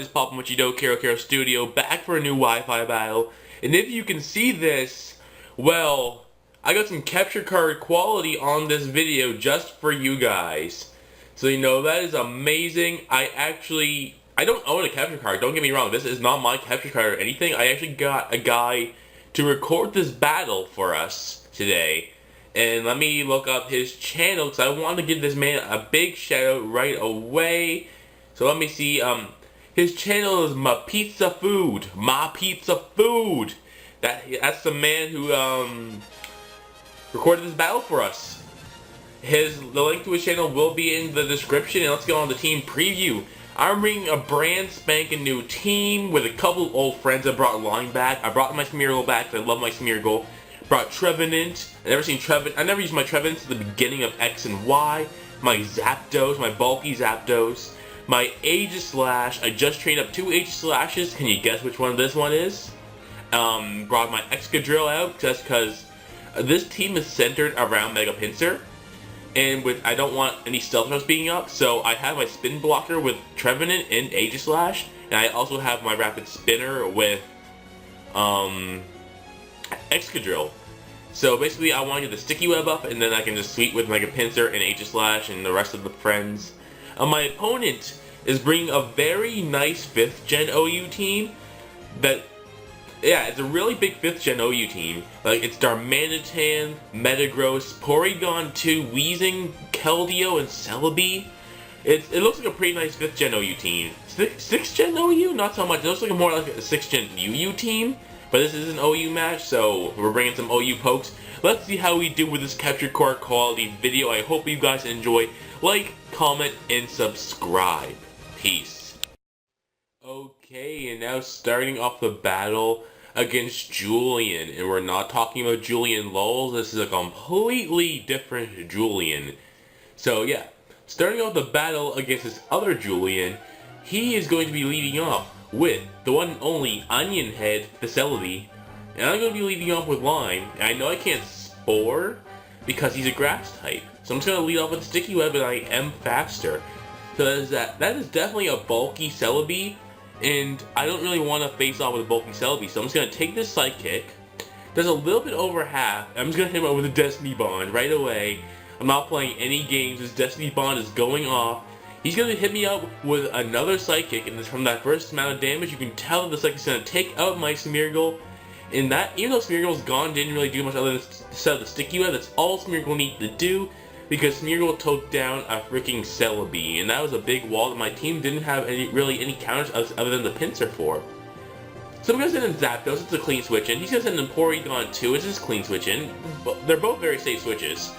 What is poppin' with you, Kerokerostudio, back for a new Wi-Fi battle. And if you can see this, well, I got some capture card quality on this video just for you guys. So that is amazing. I don't own a capture card, don't get me wrong, this is not my capture card or anything. I actually got a guy to record this battle for us today. And let me look up his channel, because I want to give this man a big shout out right away. So let me see, his channel is Mapizzafood. Mapizzafood. That's the man who recorded this battle for us. The link to his channel will be in the description, and let's go on the team preview. I'm bringing a brand spanking new team with a couple old friends. I brought Line back. I brought my Smeargle back because I love my Smeargle. Brought Trevenant. I never used my Trevenant at the beginning of X and Y. My Zapdos, my bulky Zapdos. My Aegislash. I just trained up 2 Aegislashes. Can you guess which one this one is? Brought my Excadrill out just because this team is centered around Mega Pinsir. And I don't want any Stealth Rush being up, so I have my Spin Blocker with Trevenant and Aegislash, and I also have my Rapid Spinner with Excadrill. So basically I want to get the Sticky Web up, and then I can just sweep with Mega Pinsir and Aegislash and the rest of the friends. My opponent is bringing a very nice 5th Gen OU team yeah, it's a really big 5th Gen OU team. Like, it's Darmanitan, Metagross, Porygon2, Weezing, Keldeo, and Celebi. It looks like a pretty nice 5th Gen OU team. 6th Gen OU? Not so much. It looks like more like a 6th Gen UU team. But this is an OU match, so we're bringing some OU pokes. Let's see how we do with this capture card quality video. I hope you guys enjoy. Like, comment, and subscribe. Peace. Okay, and now starting off the battle against Julian, and we're not talking about Julian Lowell. This is a completely different Julian. So yeah, starting off the battle against this other Julian, he is going to be leading off with the one and only Onion Head, the Celebi, and I'm going to be leading off with Lime. And I know I can't Spore because he's a Grass type, so I'm just going to lead off with Sticky Web, and I am faster. So that is definitely a bulky Celebi. And I don't really want to face off with a bulky Celebi, so I'm just going to take this Psychic. There's a little bit over half. I'm just going to hit him up with a Destiny Bond right away. I'm not playing any games. His Destiny Bond is going off. He's going to hit me up with another Psychic, and from that first amount of damage, you can tell that the Psychic's going to take out my Smeargle. And that, even though Smeargle's gone, didn't really do much other than set up the Sticky Web. That's all Smeargle needed to do, because Smeargle took down a freaking Celebi, and that was a big wall that my team didn't have really any counters other than the Pinsir for. So I'm going to send in Zapdos, it's a clean switch in. He's going to send in Porygon2, it's just clean switch in. They're both very safe switches.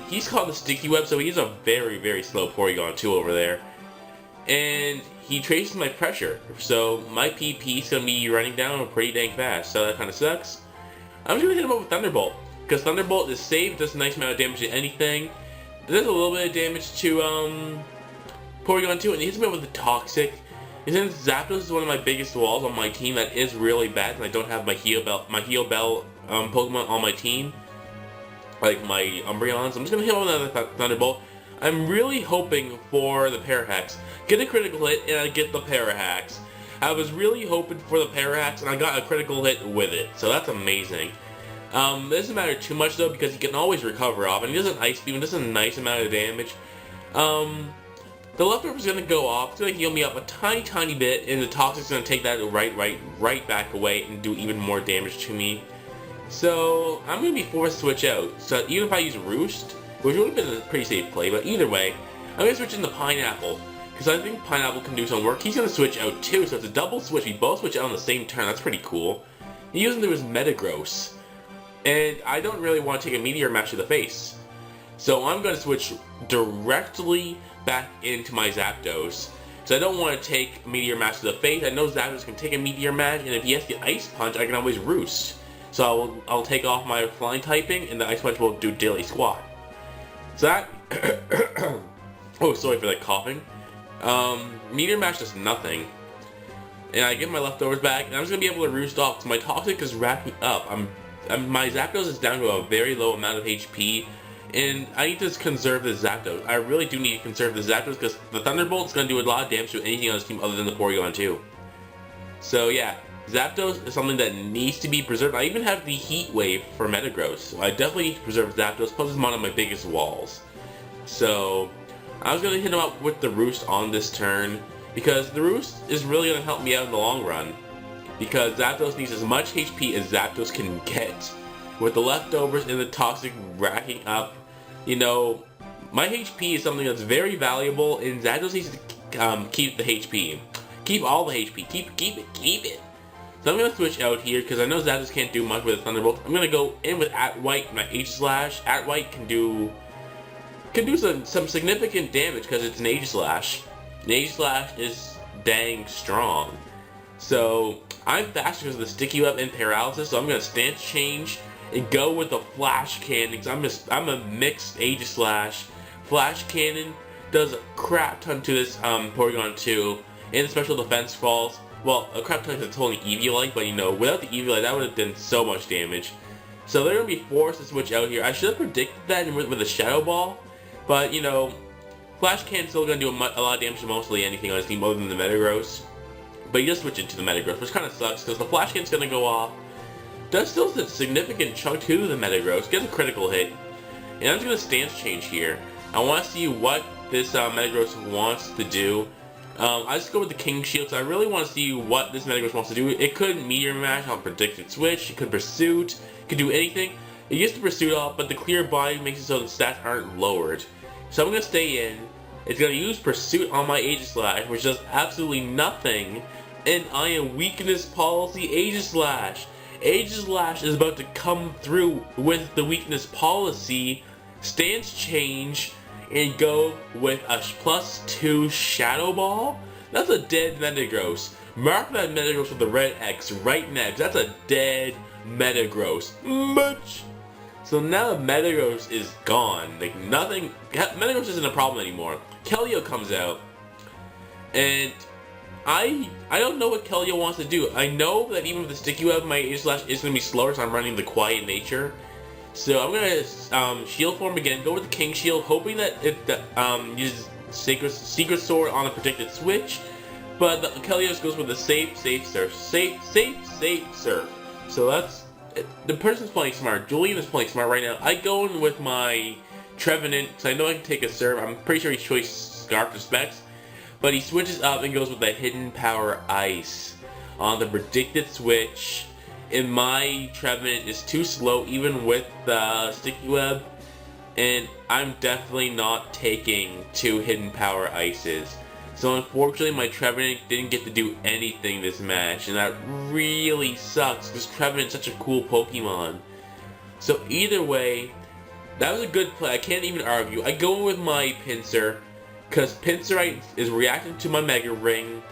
He's called the Sticky Web, so he's a very, very slow Porygon2 over there. And he traces my pressure, so my PP is going to be running down pretty dang fast, so that kind of sucks. I'm just going to hit him up with Thunderbolt. Because Thunderbolt is safe, does a nice amount of damage to anything. Does a little bit of damage to Porygon2, and he hits me with the Toxic. And since Zapdos is one of my biggest walls on my team, that is really bad, and I don't have my Heal Bell Pokemon on my team, like my Umbreons. I'm just gonna hit him with another Thunderbolt. I'm really hoping for the Parahax. Get a critical hit, and I get the Parahax. I was really hoping for the Parahax, and I got a critical hit with it, so that's amazing. It doesn't matter too much though, because he can always recover off, and he does an Ice Beam, and does a nice amount of damage. The Leftover is going to go off, it's going to heal me up a tiny bit, and the Toxic's going to take that right back away and do even more damage to me. So, I'm going to be forced to switch out. So, even if I use Roost, which would have been a pretty safe play, but either way, I'm going to switch into Pineapple, because I think Pineapple can do some work. He's going to switch out too, so it's a double switch. We both switch out on the same turn, that's pretty cool. He uses his Metagross. And I don't really want to take a Meteor Mash to the face. So I'm going to switch directly back into my Zapdos. So I don't want to take Meteor Mash to the face. I know Zapdos can take a Meteor Mash, and if he has the Ice Punch, I can always Roost. So I'll take off my Flying typing, and the Ice Punch will do Daily Squat. So that... oh, sorry for that coughing. Meteor Mash does nothing. And I get my leftovers back, and I'm just going to be able to Roost off, because my Toxic is racking up. My Zapdos is down to a very low amount of HP, And I need to conserve the Zapdos. I really do need to conserve the Zapdos because the Thunderbolt is going to do a lot of damage to anything on this team other than the Porygon2. So yeah, Zapdos is something that needs to be preserved. I even have the Heat Wave for Metagross, so I definitely need to preserve Zapdos, plus it's one of my biggest walls. So I was going to hit him up with the Roost on this turn, because the Roost is really going to help me out in the long run. Because Zapdos needs as much HP as Zapdos can get. With the leftovers and the Toxic racking up, you know, my HP is something that's very valuable, and Zapdos needs to keep the HP. Keep all the HP. Keep it. So I'm going to switch out here, because I know Zapdos can't do much with a Thunderbolt. I'm going to go in with At-White, my H-Slash. At-White can do some significant damage, because it's an H-Slash. An H-Slash is dang strong. So I'm faster because of the Sticky Web and Paralysis, so I'm going to stance change and go with the Flash Cannon, because I'm a mixed Aegislash. Flash Cannon does a crap ton to this Porygon2, and the special defense falls. Well, a crap ton because it's holding Eviolite, but you know, without the Eviolite, that would have done so much damage. So they're going to be forced to switch out here. I should have predicted that with a Shadow Ball, but you know, Flash Cannon's still going to do a lot of damage to mostly anything on his team other than the Metagross. But you just switch into the Metagross, which kind of sucks because the Flash Cannon's going to go off. Does still a significant chunk to the Metagross, gets a critical hit. And I'm just going to stance change here. I want to see what this Metagross wants to do. I just go with the King Shield, so I really want to see what this Metagross wants to do. It could Meteor Mash on Predicted Switch, it could Pursuit, it could do anything. It used to Pursuit off, but the Clear Body makes it so the stats aren't lowered. So I'm going to stay in. It's going to use Pursuit on my Aegislash, which does absolutely nothing. And I am Weakness Policy Aegislash. Aegislash is about to come through with the Weakness Policy, stance change, and go with a +2 Shadow Ball? That's a dead Metagross. Mark that Metagross with the red X right next. That's a dead Metagross. Much. So now Metagross is gone. Like nothing. Metagross isn't a problem anymore. Keldeo comes out, and I don't know what Keldeo wants to do. I know that even with the Sticky Web, my Aegislash is going to be slower, so I'm running the Quiet Nature. So I'm going to Shield Form again, go with the King Shield, hoping that it uses Secret Sword on a Predicted Switch. But the Keldeo goes with the Safe Surf. Safe Surf. So that's... The person's playing smart. Julian is playing smart right now. I go in with my Trevenant, because I know I can take a serve. I'm pretty sure he choice Scarf to Specs. But he switches up and goes with the Hidden Power Ice on the Predicted Switch. And my Trevenant is too slow even with the Sticky Web. And I'm definitely not taking 2 Hidden Power Ices. So unfortunately my Trevenant didn't get to do anything this match. And that really sucks because Trevenant's such a cool Pokemon. So either way, that was a good play. I can't even argue. I go with my Pinsir, because Pinsir is reacting to my Mega Ring,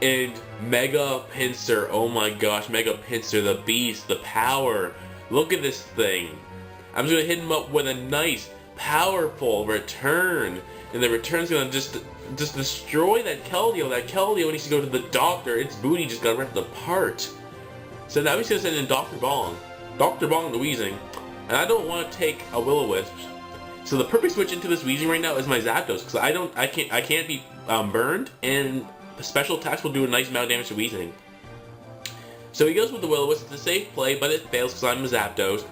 and Mega Pinsir, oh my gosh, Mega Pinsir, the beast, the power. Look at this thing. I'm just going to hit him up with a nice, powerful return, and the return's going to just destroy that Keldeo. That Keldeo needs to go to the doctor. Its booty just got ripped apart. So now he's going to send in Dr. Bong the Weezing, and I don't want to take a Will-O-Wisp. So the perfect switch into this Weezing right now is my Zapdos, because I can't be burned, and the special attacks will do a nice amount of damage to Weezing. So he goes with the Will-O-Wisp. It's a safe play, but it fails because I'm a Zapdos.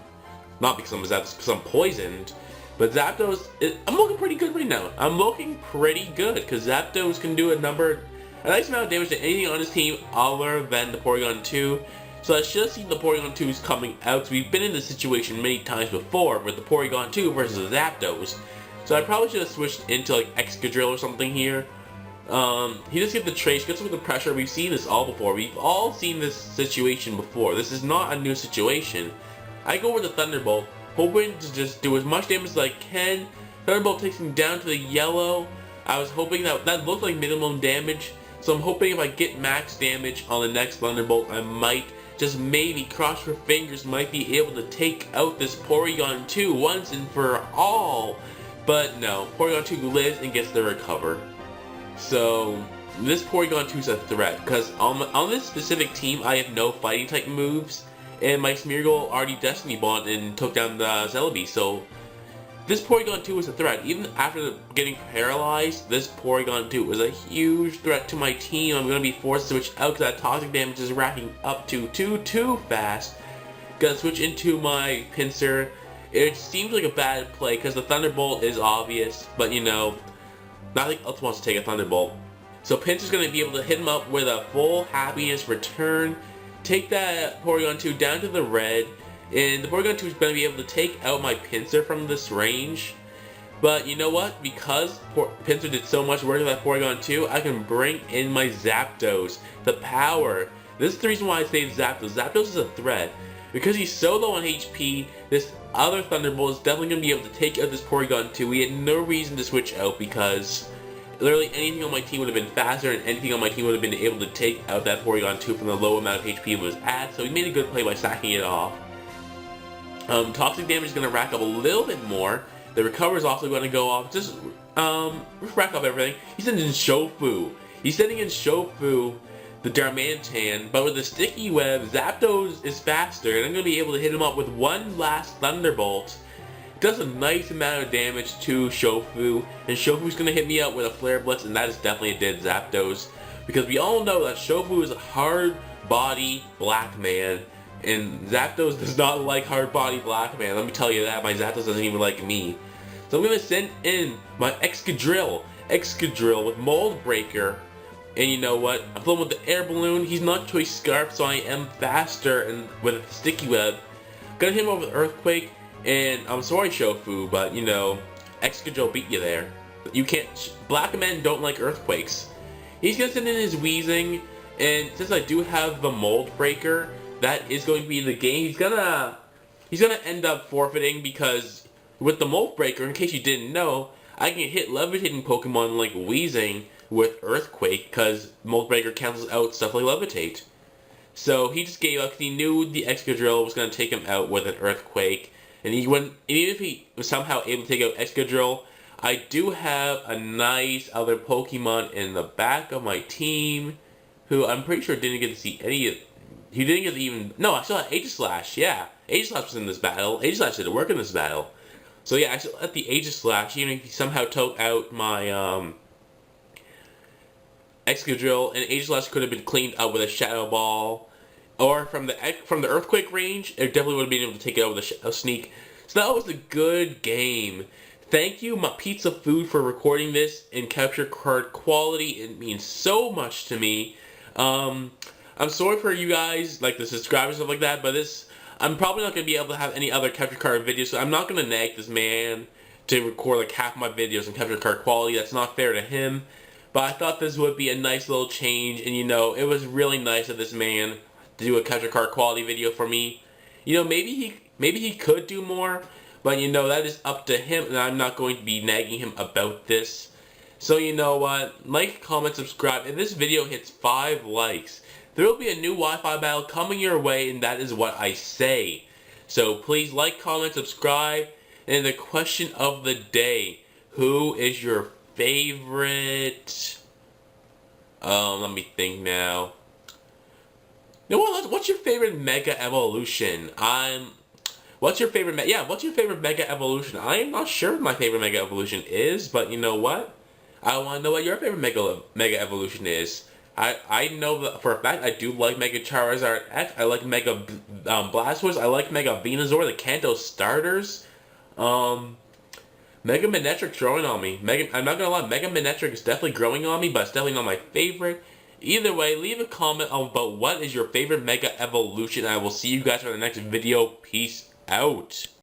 Not because I'm a Zapdos, because I'm poisoned. But Zapdos, I'm looking pretty good right now. I'm looking pretty good, because Zapdos can do a nice amount of damage to anything on his team other than the Porygon2. So I should have seen the Porygon2s coming out, because we've been in this situation many times before with the Porygon2 versus the Zapdos. So I probably should have switched into like Excadrill or something here. He just gets the Trace, gets with the pressure. We've seen this all before. We've all seen this situation before. This is not a new situation. I go with the Thunderbolt, hoping to just do as much damage as I can. Thunderbolt takes him down to the yellow. I was hoping that looked like minimum damage. So I'm hoping if I get max damage on the next Thunderbolt, I might just maybe cross your fingers, might be able to take out this Porygon2 once and for all. But no, Porygon2 lives and gets the recover. So this Porygon2 is a threat, because on this specific team I have no fighting type moves, and my Smeargle already Destiny Bond and took down the Celebi, so this Porygon2 was a threat. Even after getting paralyzed, this Porygon2 was a huge threat to my team. I'm going to be forced to switch out because that toxic damage is racking up to too fast. Gonna switch into my Pinsir. It seems like a bad play because the Thunderbolt is obvious, but you know, nothing else wants to take a Thunderbolt. So Pinsir's going to be able to hit him up with a full happiness return, take that Porygon2 down to the red, and the Porygon2 is going to be able to take out my Pinsir from this range. But you know what? Because Pinsir did so much work with that Porygon2, I can bring in my Zapdos. The power. This is the reason why I say Zapdos. Zapdos is a threat. Because he's so low on HP, this other Thunderbolt is definitely going to be able to take out this Porygon2. We had no reason to switch out because literally anything on my team would have been faster and anything on my team would have been able to take out that Porygon2 from the low amount of HP it was at. So he made a good play by sacking it off. Toxic damage is going to rack up a little bit more. The recover is also going to go off. Just rack up everything. He's sending in Shofu. He's sending in Shofu, the Darmanitan, but with the sticky web, Zapdos is faster, and I'm going to be able to hit him up with one last Thunderbolt. It does a nice amount of damage to Shofu, and Shofu's going to hit me up with a Flare Blitz, and that is definitely a dead Zapdos. Because we all know that Shofu is a hard body black man, and Zapdos does not like hard body black man. Let me tell you that. My Zapdos doesn't even like me. So I'm going to send in my Excadrill with Mold Breaker. And you know what? I'm playing with the air balloon. He's not Choice Scarf, so I am faster and with a sticky web. Gonna hit him over with Earthquake, and I'm sorry Shofu, but you know, Excadrill beat you there. You can't. Black men don't like earthquakes. He's gonna send in his Weezing, and since I do have the Mold Breaker, that is going to be the game. He's gonna end up forfeiting because with the Mold Breaker, in case you didn't know, I can hit levitating Pokemon like Weezing with Earthquake because Mold Breaker cancels out stuff like Levitate. So he just gave up because he knew the Excadrill was going to take him out with an Earthquake. And even if he was somehow able to take out Excadrill, I do have a nice other Pokemon in the back of my team who I'm pretty sure didn't get to see any of. He didn't get to even. No, I still had Aegislash. Yeah, Aegislash was in this battle. Aegislash did work in this battle. So yeah, I still had the Aegislash, even if he somehow took out my Excadrill, and Aegislash could have been cleaned up with a Shadow Ball, or from the Earthquake range, it definitely would have been able to take it out with a Sneak. So that was a good game. Thank you, Mapizzafood, for recording this in capture card quality. It means so much to me. I'm sorry for you guys, like the subscribers and stuff like that, but I'm probably not going to be able to have any other capture card videos, so I'm not going to nag this man to record like half my videos in capture card quality. That's not fair to him. But I thought this would be a nice little change, and you know, it was really nice of this man to do a capture card quality video for me. You know, maybe he could do more, but you know, that is up to him, and I'm not going to be nagging him about this. So you know what? Like, comment, subscribe. If this video hits 5 likes, there will be a new Wi-Fi battle coming your way, and that is what I say. So please like, comment, subscribe. And the question of the day: who is your favorite? Let me think now. You know what? What's your favorite Mega Evolution? What's your favorite Mega Evolution? I am not sure what my favorite Mega Evolution is, but you know what? I want to know what your favorite Mega Evolution is. I know that for a fact I do like Mega Charizard X. I like Mega Blastoise. I like Mega Venusaur, the Kanto starters. Mega Manetric's growing on me. I'm not gonna lie, Mega Manetric is definitely growing on me, but it's definitely not my favorite. Either way, leave a comment about what is your favorite Mega Evolution. I will see you guys for the next video. Peace out.